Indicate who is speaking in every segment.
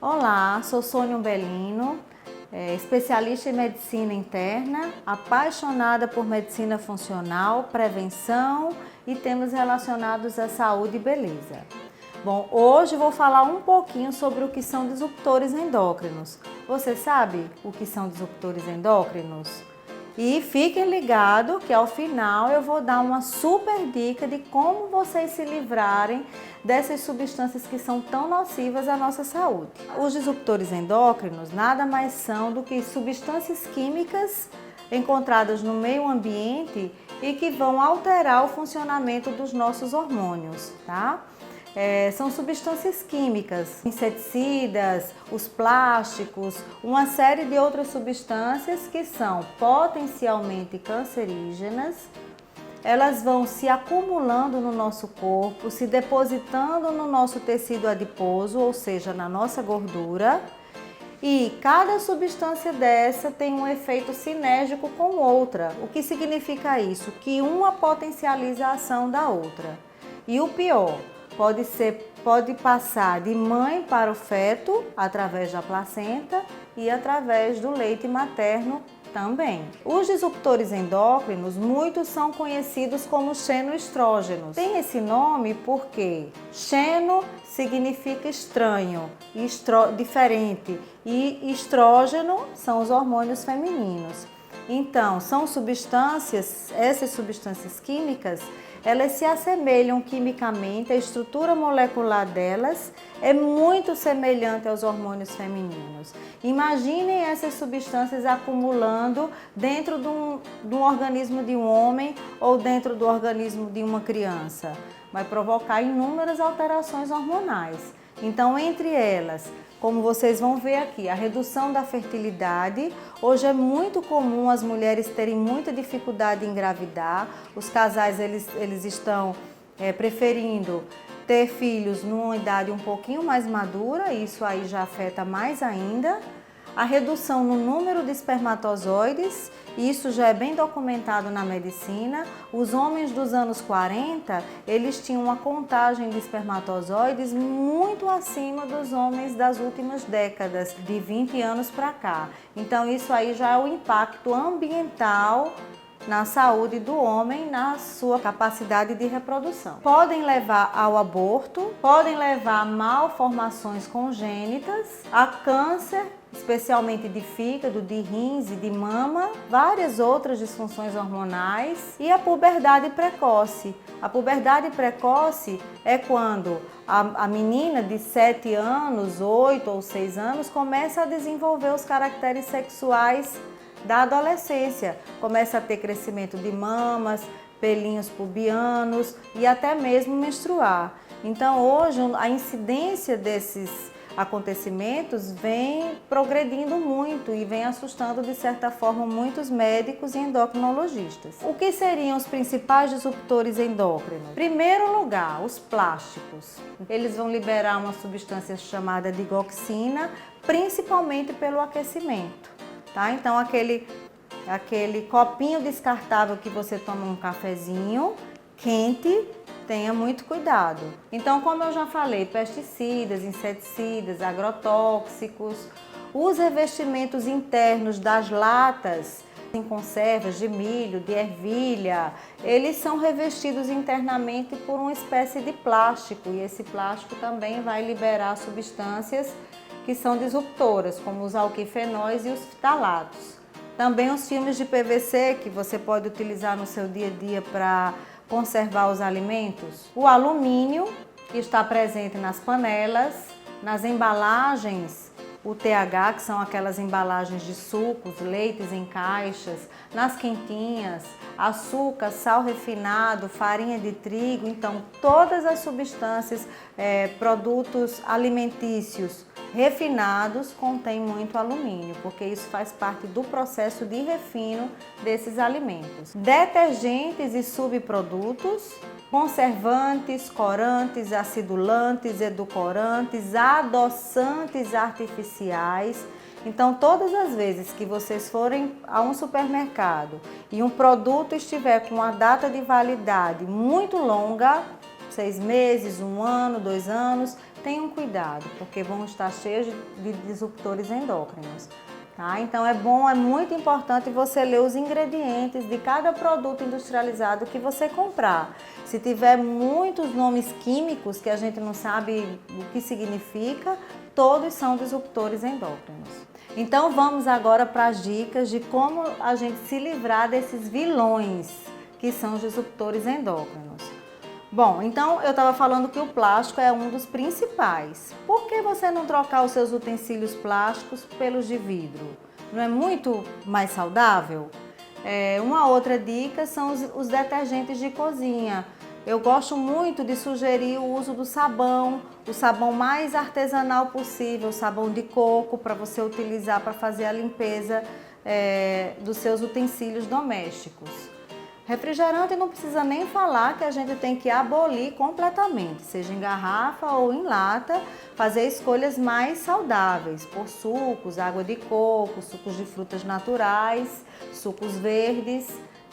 Speaker 1: Olá, sou Sônia Umbelino, especialista em medicina interna, apaixonada por medicina funcional, prevenção e temas relacionados à saúde e beleza. Bom, hoje vou falar um pouquinho sobre o que são disruptores endócrinos. Você sabe o que são disruptores endócrinos? E fiquem ligados que ao final eu vou dar uma super dica de como vocês se livrarem dessas substâncias que são tão nocivas à nossa saúde. Os disruptores endócrinos nada mais são do que substâncias químicas encontradas no meio ambiente e que vão alterar o funcionamento dos nossos hormônios, tá? São substâncias químicas, inseticidas, os plásticos, uma série de outras substâncias que são potencialmente cancerígenas. Elas vão se acumulando no nosso corpo, se depositando no nosso tecido adiposo, ou seja, na nossa gordura. E cada substância dessa tem um efeito sinérgico com outra. O que significa isso? Que uma potencializa a ação da outra. E o pior, pode passar de mãe para o feto através da placenta e através do leite materno também. Os disruptores endócrinos, muitos são conhecidos como xenoestrógenos. Tem esse nome porque xeno significa estranho, diferente, e estrógeno são os hormônios femininos. Então, essas substâncias químicas, elas se assemelham quimicamente, a estrutura molecular delas é muito semelhante aos hormônios femininos. Imaginem essas substâncias acumulando dentro de um organismo de um homem ou dentro do organismo de uma criança. Vai provocar inúmeras alterações hormonais. Então, entre elas, como vocês vão ver aqui, a redução da fertilidade. Hoje é muito comum as mulheres terem muita dificuldade em engravidar. Os casais eles estão preferindo ter filhos numa idade um pouquinho mais madura, isso aí já afeta mais ainda. A redução no número de espermatozoides, isso já é bem documentado na medicina. Os homens dos anos 40, eles tinham uma contagem de espermatozoides muito acima dos homens das últimas décadas, de 20 anos para cá. Então isso aí já é o impacto ambiental na saúde do homem, na sua capacidade de reprodução. Podem levar ao aborto, podem levar a malformações congênitas, a câncer, especialmente de fígado, de rins e de mama, várias outras disfunções hormonais e a puberdade precoce. A puberdade precoce é quando a menina de 7 anos, 8 ou 6 anos começa a desenvolver os caracteres sexuais da adolescência, começa a ter crescimento de mamas, pelinhos pubianos e até mesmo menstruar. Então hoje a incidência desses acontecimentos vem progredindo muito e vem assustando de certa forma muitos médicos e endocrinologistas. O que seriam os principais disruptores endócrinos? Em primeiro lugar, os plásticos. Eles vão liberar uma substância chamada digoxina, principalmente pelo aquecimento. Tá? Então aquele copinho descartável que você toma um cafezinho quente, tenha muito cuidado. Então, como eu já falei, pesticidas, inseticidas, agrotóxicos, os revestimentos internos das latas em conservas de milho, de ervilha, eles são revestidos internamente por uma espécie de plástico e esse plástico também vai liberar substâncias que são disruptoras, como os alquifenóis e os ftalatos. Também os filmes de PVC que você pode utilizar no seu dia a dia para conservar os alimentos. O alumínio, que está presente nas panelas, nas embalagens, o TH, que são aquelas embalagens de sucos, leites em caixas, nas quentinhas, açúcar, sal refinado, farinha de trigo. Então, todas as substâncias, produtos alimentícios refinados contêm muito alumínio, porque isso faz parte do processo de refino desses alimentos. Detergentes e subprodutos, conservantes, corantes, acidulantes, edulcorantes, adoçantes artificiais. Então, todas as vezes que vocês forem a um supermercado e um produto estiver com uma data de validade muito longa, 6 meses, 1 ano, 2 anos, tenham cuidado, porque vão estar cheios de disruptores endócrinos. Tá? Então é muito importante você ler os ingredientes de cada produto industrializado que você comprar. Se tiver muitos nomes químicos que a gente não sabe o que significa, todos são disruptores endócrinos. Então vamos agora para as dicas de como a gente se livrar desses vilões que são os disruptores endócrinos. Bom, então eu estava falando que o plástico é um dos principais. Por que você não trocar os seus utensílios plásticos pelos de vidro? Não é muito mais saudável? Uma outra dica são os detergentes de cozinha. Eu gosto muito de sugerir o uso do sabão, o sabão mais artesanal possível, o sabão de coco, para você utilizar para fazer a limpeza dos seus utensílios domésticos. Refrigerante não precisa nem falar, que a gente tem que abolir completamente, seja em garrafa ou em lata, fazer escolhas mais saudáveis, por sucos, água de coco, sucos de frutas naturais, sucos verdes,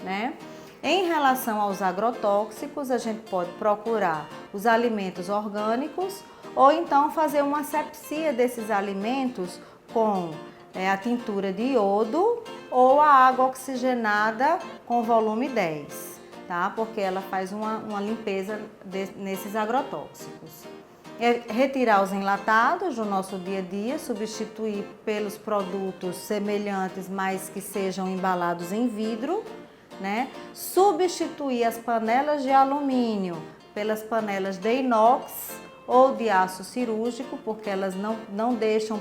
Speaker 1: né? Em relação aos agrotóxicos, a gente pode procurar os alimentos orgânicos ou então fazer uma asepsia desses alimentos com a tintura de iodo ou a água oxigenada com volume 10, tá? Porque ela faz uma limpeza nesses agrotóxicos. Retirar os enlatados do nosso dia a dia, substituir pelos produtos semelhantes, mas que sejam embalados em vidro, né? Substituir as panelas de alumínio pelas panelas de inox ou de aço cirúrgico, porque elas não deixam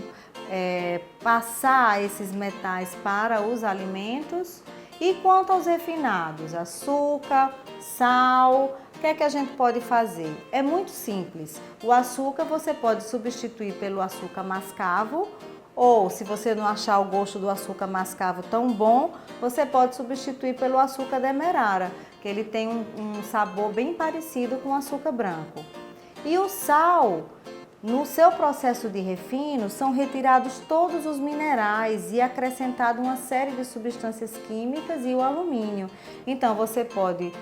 Speaker 1: passar esses metais para os alimentos. E quanto aos refinados, açúcar, sal, o que é que a gente pode fazer? É muito simples. O açúcar você pode substituir pelo açúcar mascavo, ou se você não achar o gosto do açúcar mascavo tão bom, você pode substituir pelo açúcar demerara, que ele tem um sabor bem parecido com o açúcar branco. E o sal, no seu processo de refino, são retirados todos os minerais e acrescentado uma série de substâncias químicas e o alumínio. Então você pode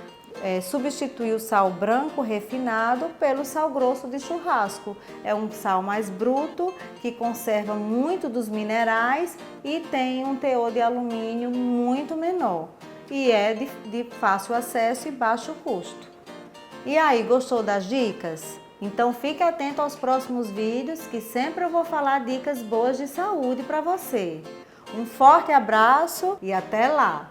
Speaker 1: substituir o sal branco refinado pelo sal grosso de churrasco. É um sal mais bruto, que conserva muito dos minerais e tem um teor de alumínio muito menor. E é de fácil acesso e baixo custo. E aí, gostou das dicas? Então fique atento aos próximos vídeos, que sempre eu vou falar dicas boas de saúde para você. Um forte abraço e até lá!